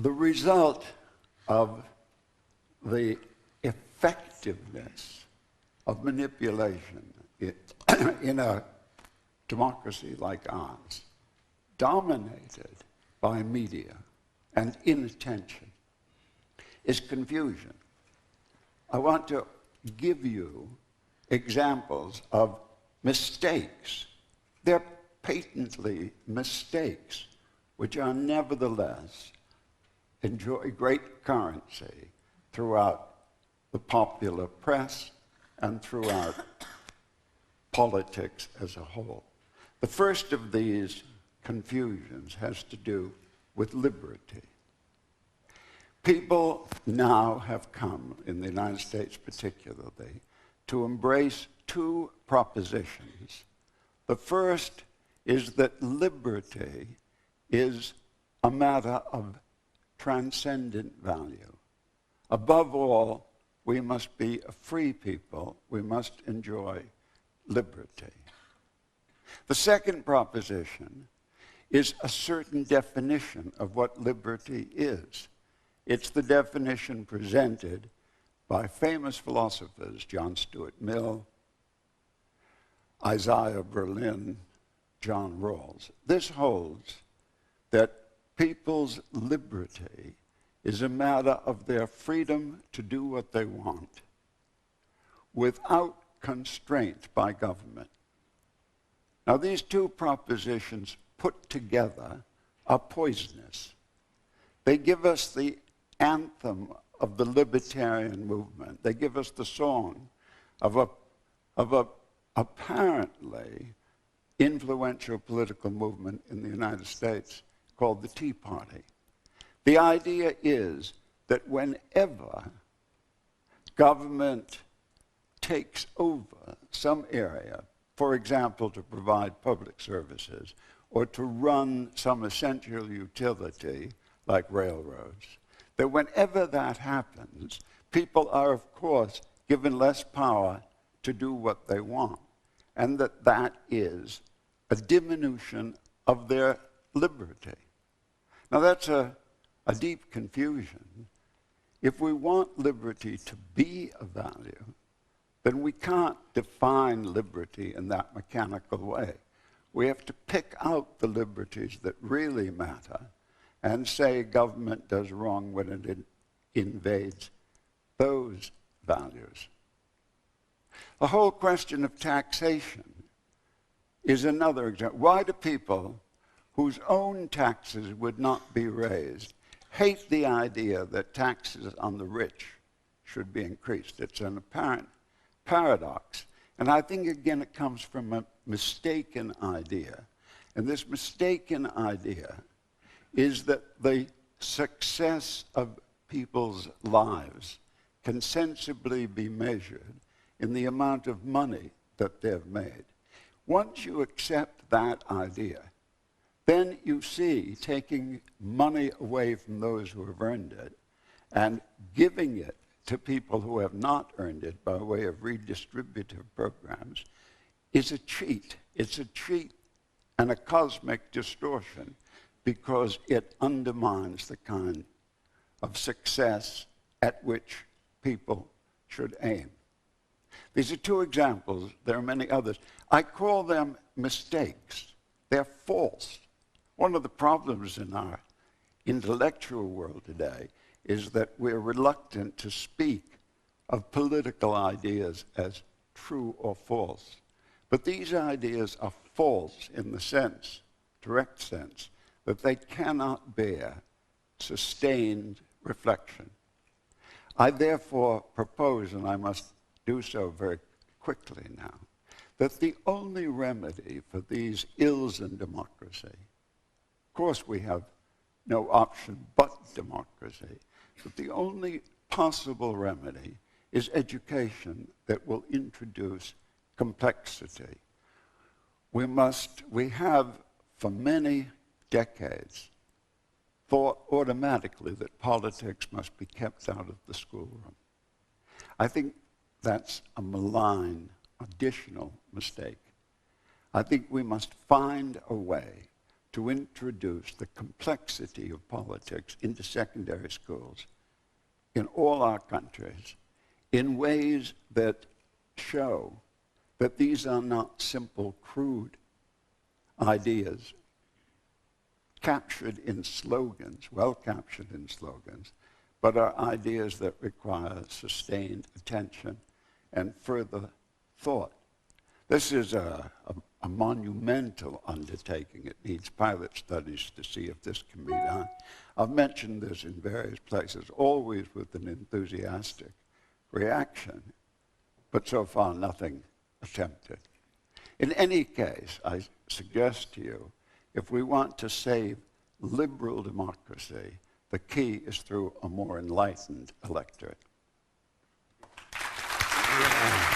the result of the effectiveness of manipulation in a democracy like ours, dominated by media and inattention, is confusion. I want to give you examples of mistakes. They're patently mistakes, which are nevertheless enjoy great currency throughout the popular press and throughout politics as a whole. The first of these confusions has to do with liberty. People now have come, in the United States particularly, to embrace two propositions. The first is that liberty is a matter of transcendent value. Above all, we must be a free people. We must enjoy liberty. The second proposition is a certain definition of what liberty is. It's the definition presented by famous philosophers, John Stuart Mill, Isaiah Berlin, John Rawls. This holds that people's liberty is a matter of their freedom to do what they want without constraint by government. Now, these two propositions put together are poisonous. They give us the anthem of the libertarian movement. They give us the song of a apparently influential political movement in the United States called the Tea Party. The idea is that whenever government takes over some area, for example, to provide public services or to run some essential utility like railroads, that whenever that happens, people are, of course, given less power to do what they want, and that is a diminution of their liberty. Now, that's a deep confusion. If we want liberty to be a value, then we can't define liberty in that mechanical way. We have to pick out the liberties that really matter and say government does wrong when it invades those values. The whole question of taxation is another example. Why do people whose own taxes would not be raised hate the idea that taxes on the rich should be increased? It's an apparent paradox. And I think, again, it comes from a mistaken idea. And this mistaken idea is that the success of people's lives can sensibly be measured in the amount of money that they've made. Once you accept that idea, then you see taking money away from those who have earned it and giving it to people who have not earned it by way of redistributive programs is a cheat. It's a cheat and a cosmic distortion because it undermines the kind of success at which people should aim. These are two examples. There are many others. I call them mistakes. They're false. One of the problems in our intellectual world today is that we're reluctant to speak of political ideas as true or false. But these ideas are false in the sense, direct sense, that they cannot bear sustained reflection. I therefore propose, and I must do so very quickly now, that the only remedy for these ills in democracy, of course we have no option but democracy, but the only possible remedy is education that will introduce complexity. We have for many decades thought automatically that politics must be kept out of the schoolroom. I think that's a malign, additional mistake. I think we must find a way to introduce the complexity of politics into secondary schools in all our countries in ways that show that these are not simple, crude ideas captured in slogans, well captured in slogans, but are ideas that require sustained attention and further thought. This is a monumental undertaking. It needs pilot studies to see if this can be done. I've mentioned this in various places, always with an enthusiastic reaction, but so far nothing attempted. In any case, I suggest to you, if we want to save liberal democracy, the key is through a more enlightened electorate. Yeah.